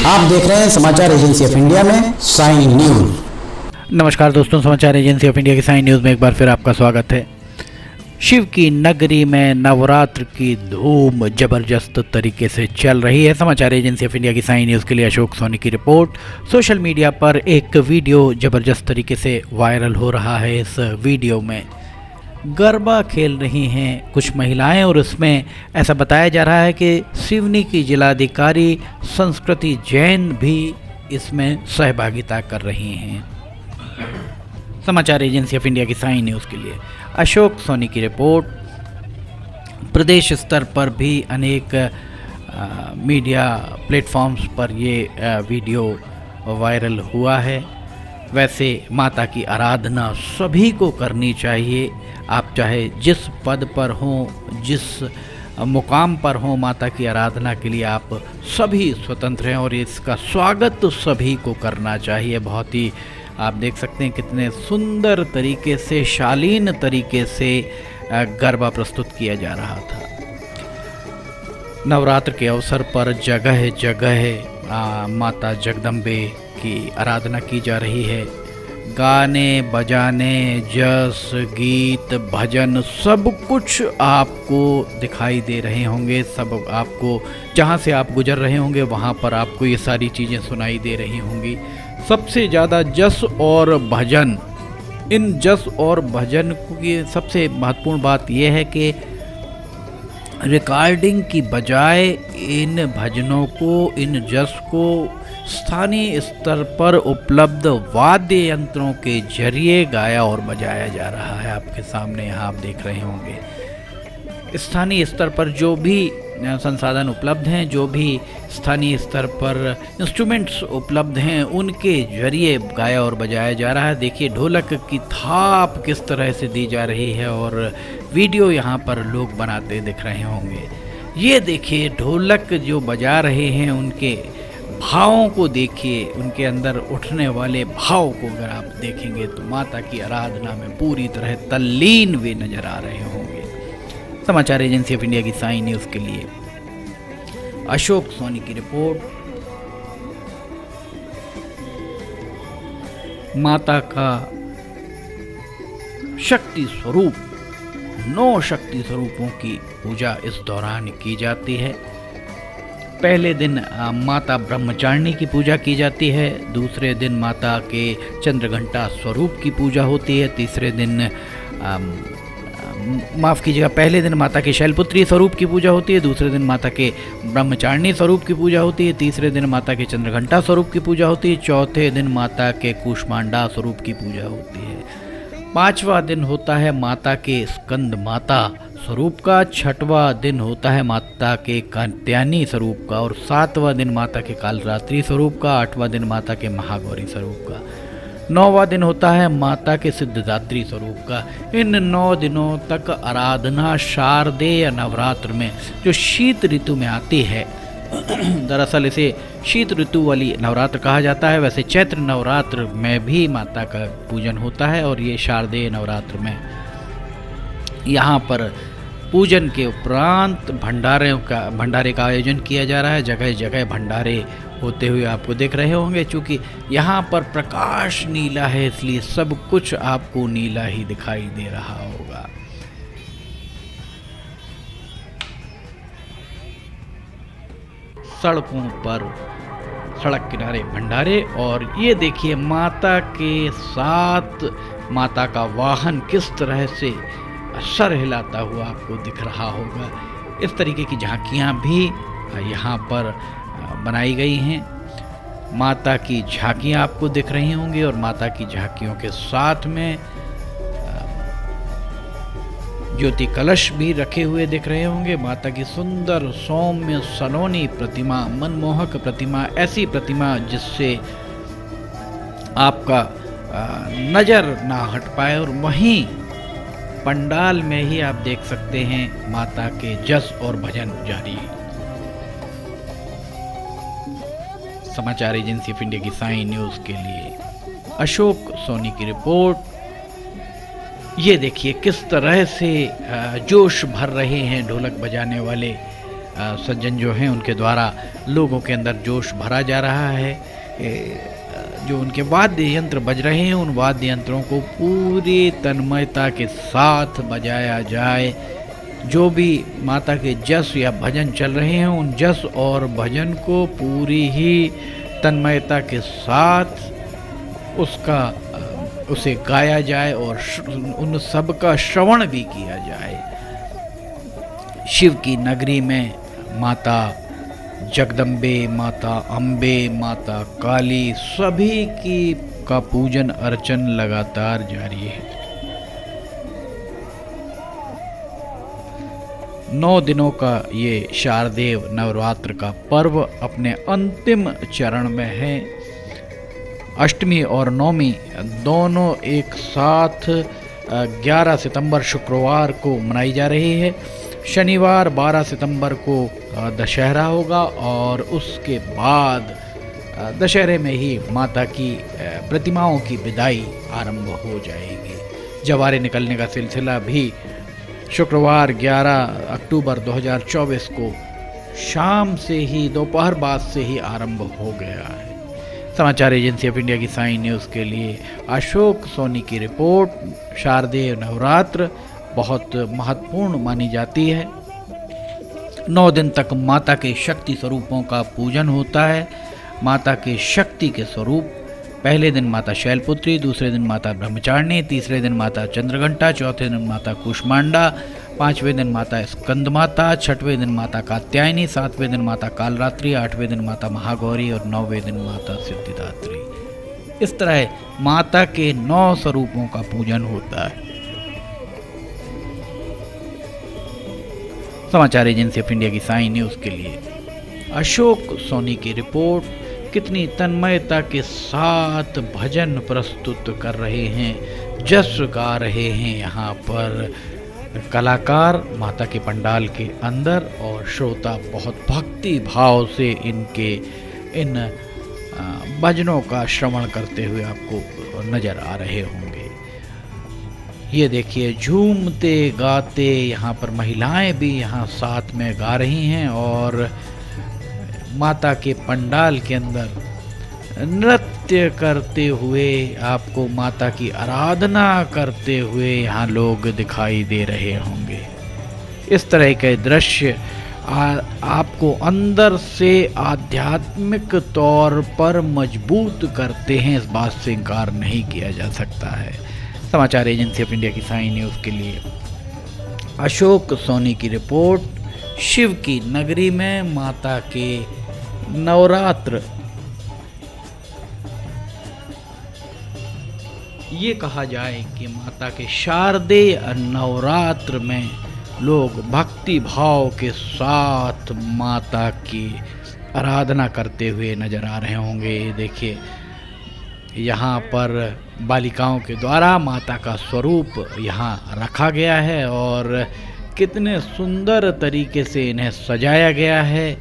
आप देख रहे हैं समाचार एजेंसी ऑफ इंडिया में साइन न्यूज। नमस्कार दोस्तों, समाचार एजेंसी ऑफ इंडिया की साइन न्यूज़ में एक बार फिर आपका स्वागत है। शिव की नगरी में नवरात्र की धूम जबरदस्त तरीके से चल रही है। समाचार एजेंसी ऑफ इंडिया की साइन न्यूज़ के लिए अशोक सोनी की रिपोर्ट। सोशल मीडिया पर एक वीडियो जबरदस्त तरीके से वायरल हो रहा है। इस वीडियो में गरबा खेल रही हैं कुछ महिलाएं और इसमें ऐसा बताया जा रहा है कि सिवनी की जिलाधिकारी संस्कृति जैन भी इसमें सहभागिता कर रही हैं। समाचार एजेंसी ऑफ इंडिया की साइन न्यूज़ के लिए अशोक सोनी की रिपोर्ट। प्रदेश स्तर पर भी अनेक मीडिया प्लेटफॉर्म्स पर ये वीडियो वायरल हुआ है। वैसे माता की आराधना सभी को करनी चाहिए। आप चाहे जिस पद पर हों, जिस मुकाम पर हों, माता की आराधना के लिए आप सभी स्वतंत्र हैं और इसका स्वागत सभी को करना चाहिए। बहुत ही आप देख सकते हैं कितने सुंदर तरीके से, शालीन तरीके से गरबा प्रस्तुत किया जा रहा था। नवरात्र के अवसर पर जगह जगह माता जगदम्बे की आराधना की जा रही है। गाने बजाने, जस, गीत, भजन सब कुछ आपको दिखाई दे रहे होंगे। सब आपको जहाँ से आप गुजर रहे होंगे वहाँ पर आपको ये सारी चीज़ें सुनाई दे रही होंगी। सबसे ज़्यादा जस और भजन, इन जस और भजन की सबसे महत्वपूर्ण बात यह है कि रिकॉर्डिंग की बजाय इन भजनों को, इन जस को स्थानीय स्तर पर उपलब्ध वाद्य यंत्रों के जरिए गाया और बजाया जा रहा है। आपके सामने यहाँ आप देख रहे होंगे स्थानीय स्तर पर जो भी संसाधन उपलब्ध हैं, जो भी स्थानीय स्तर पर इंस्ट्रूमेंट्स उपलब्ध हैं, उनके जरिए गाया और बजाया जा रहा है। देखिए ढोलक की थाप किस तरह से दी जा रही है और वीडियो यहाँ पर लोग बनाते दिख रहे होंगे। ये देखिए ढोलक जो बजा रहे हैं, उनके भावों को देखिए, उनके अंदर उठने वाले भाव को अगर आप देखेंगे तो माता की आराधना में पूरी तरह तल्लीन वे नजर आ रहे होंगे। समाचार एजेंसी ऑफ इंडिया की साइन न्यूज़ के लिए अशोक सोनी की रिपोर्ट। माता का शक्ति स्वरूप, 9 शक्ति स्वरूपों की पूजा इस दौरान की जाती है। पहले दिन माता ब्रह्मचारिणी की पूजा की जाती है। दूसरे दिन माता के चंद्रघंटा स्वरूप की पूजा होती है। तीसरे दिन माफ़ कीजिएगा, पहले दिन माता के शैलपुत्री स्वरूप की पूजा होती है। दूसरे दिन माता के ब्रह्मचारिणी स्वरूप की पूजा होती है। तीसरे दिन माता के चंद्रघंटा स्वरूप की पूजा होती है। चौथे दिन माता के कूष्मांडा स्वरूप की पूजा होती है। 5वां दिन होता है माता के स्कंद माता स्वरूप का। 6वां दिन होता है माता के कात्यायनी स्वरूप का और 7वां दिन माता के कालरात्रि स्वरूप का। 8वां दिन माता के महागौरी स्वरूप का। 9वां दिन होता है माता के सिद्धदात्री स्वरूप का। इन 9 दिनों तक आराधना शारदेय नवरात्र में जो शीत ऋतु में आती है, दरअसल इसे शीत ऋतु वाली नवरात्र कहा जाता है। वैसे चैत्र नवरात्र में भी माता का पूजन होता है और ये शारदेय नवरात्र में यहाँ पर पूजन के उपरांत भंडारे का आयोजन किया जा रहा है। जगह जगह भंडारे होते हुए आपको देख रहे होंगे। चूँकि यहाँ पर प्रकाश नीला है इसलिए सब कुछ आपको नीला ही दिखाई दे रहा होगा। सड़कों पर, सड़क किनारे भंडारे और ये देखिए माता के साथ माता का वाहन किस तरह से सर हिलाता हुआ आपको दिख रहा होगा। इस तरीके की झांकियाँ भी यहाँ पर बनाई गई हैं। माता की झांकियाँ आपको दिख रही होंगी और माता की झांकियों के साथ में ज्योति कलश भी रखे हुए दिख रहे होंगे। माता की सुंदर सौम्य सलोनी प्रतिमा, मनमोहक प्रतिमा, ऐसी प्रतिमा जिससे आपका नज़र ना हट पाए। और वहीं पंडाल में ही आप देख सकते हैं माता के जस और भजन जारी है। समाचार एजेंसी ऑफ इंडिया की साइन न्यूज़ के लिए अशोक सोनी की रिपोर्ट। ये देखिए किस तरह से जोश भर रहे हैं ढोलक बजाने वाले सज्जन जो हैं उनके द्वारा लोगों के अंदर जोश भरा जा रहा है। जो उनके वाद्य यंत्र बज रहे हैं उन वाद्य यंत्रों को पूरी तन्मयता के साथ बजाया जाए। जो भी माता के जस या भजन चल रहे हैं उन जस और भजन को पूरी ही तन्मयता के साथ उसे गाया जाए और उन सब का श्रवण भी किया जाए। शिव की नगरी में माता जगदम्बे, माता अम्बे, माता काली सभी का पूजन अर्चन लगातार जारी है। 9 दिनों का ये शारदेय नवरात्र का पर्व अपने अंतिम चरण में है। अष्टमी और नवमी दोनों एक साथ 11 सितंबर शुक्रवार को मनाई जा रही है। शनिवार 12 सितंबर को दशहरा होगा और उसके बाद दशहरे में ही माता की प्रतिमाओं की विदाई आरंभ हो जाएगी। जवारे निकलने का सिलसिला भी शुक्रवार 11 अक्टूबर 2024 को शाम से ही दोपहर बाद से ही आरंभ हो गया है। समाचार एजेंसी ऑफ इंडिया की साई न्यूज़ के लिए अशोक सोनी की रिपोर्ट। शारदेय नवरात्र बहुत महत्वपूर्ण मानी जाती है। 9 दिन तक माता के शक्ति स्वरूपों का पूजन होता है। माता के शक्ति के स्वरूप पहले दिन माता शैलपुत्री, दूसरे दिन माता ब्रह्मचारिणी, तीसरे दिन माता चंद्रघंटा, चौथे दिन माता कुष्मांडा, 5वें दिन माता स्कंद माता, 6वें दिन माता कात्यायनी, 7वें दिन माता कालरात्रि, 8वें दिन माता महागौरी और 9वें दिन माता सिद्धिदात्री। इस तरह माता के 9 स्वरूपों का पूजन होता है। समाचार एजेंसी ऑफ इंडिया की साई न्यूज़ के लिए अशोक सोनी की रिपोर्ट। कितनी तन्मयता के साथ भजन प्रस्तुत कर रहे हैं, जस गा रहे हैं यहाँ पर कलाकार माता के पंडाल के अंदर, और श्रोता बहुत भक्ति भाव से इन भजनों का श्रवण करते हुए आपको नज़र आ रहे होंगे। ये देखिए झूमते गाते यहाँ पर महिलाएं भी यहाँ साथ में गा रही हैं और माता के पंडाल के अंदर नृत्य करते हुए आपको माता की आराधना करते हुए यहाँ लोग दिखाई दे रहे होंगे। इस तरह के दृश्य आपको अंदर से आध्यात्मिक तौर पर मजबूत करते हैं, इस बात से इनकार नहीं किया जा सकता है। समाचार एजेंसी ऑफ इंडिया की साई न्यूज़ के लिए अशोक सोनी की रिपोर्ट। शिव की नगरी में माता के नवरात्र, ये कहा जाए कि माता के शारदेय नवरात्र में लोग भक्ति भाव के साथ माता की आराधना करते हुए नजर आ रहे होंगे। देखिए यहाँ पर बालिकाओं के द्वारा माता का स्वरूप यहाँ रखा गया है और कितने सुंदर तरीके से इन्हें सजाया गया है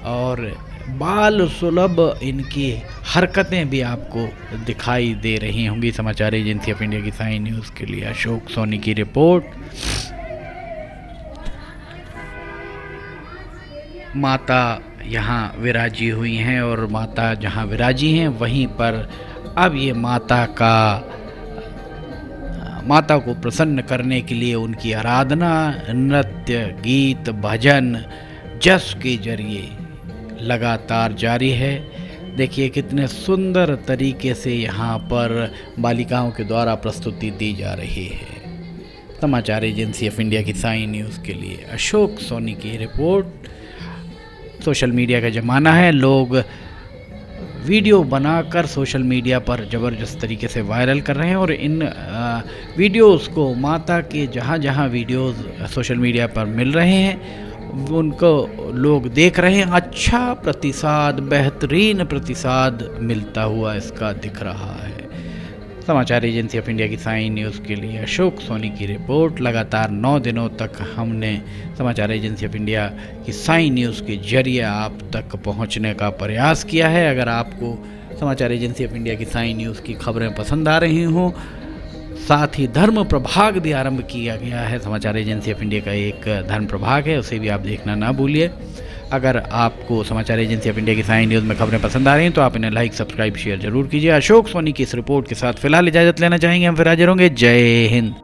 और बाल सुलभ इनकी हरकतें भी आपको दिखाई दे रही होंगी। समाचार एजेंसी ऑफ इंडिया की साई न्यूज़ के लिए अशोक सोनी की रिपोर्ट। माता यहाँ विराजी हुई हैं और माता जहाँ विराजी हैं वहीं पर अब ये माता को प्रसन्न करने के लिए उनकी आराधना नृत्य गीत भजन जस के जरिए लगातार जारी है। देखिए कितने सुंदर तरीके से यहाँ पर बालिकाओं के द्वारा प्रस्तुति दी जा रही है। समाचार एजेंसी ऑफ इंडिया की साई न्यूज़ के लिए अशोक सोनी की रिपोर्ट। सोशल मीडिया का ज़माना है, लोग वीडियो बनाकर सोशल मीडिया पर ज़बरदस्त तरीके से वायरल कर रहे हैं और इन वीडियोस को माता के जहाँ जहाँ वीडियोस सोशल मीडिया पर मिल रहे हैं उनको लोग देख रहे हैं। अच्छा प्रतिसाद, बेहतरीन प्रतिसाद मिलता हुआ इसका दिख रहा है। समाचार एजेंसी ऑफ इंडिया की साई न्यूज़ के लिए अशोक सोनी की रिपोर्ट। लगातार 9 दिनों तक हमने समाचार एजेंसी ऑफ इंडिया की साई न्यूज़ के जरिए आप तक पहुंचने का प्रयास किया है। अगर आपको समाचार एजेंसी ऑफ इंडिया की साई न्यूज़ की खबरें पसंद आ रही हों साथ ही धर्म प्रभाग भी आरंभ किया गया है। समाचार एजेंसी ऑफ इंडिया का एक धर्म प्रभाग है, उसे भी आप देखना ना भूलिए। अगर आपको समाचार एजेंसी ऑफ इंडिया की साइन न्यूज़ में खबरें पसंद आ रही हैं तो आप इन्हें लाइक सब्सक्राइब शेयर जरूर कीजिए। अशोक सोनी की इस रिपोर्ट के साथ फिलहाल इजाज़त लेना चाहेंगे, हम फिर हाजिर होंगे। जय हिंद।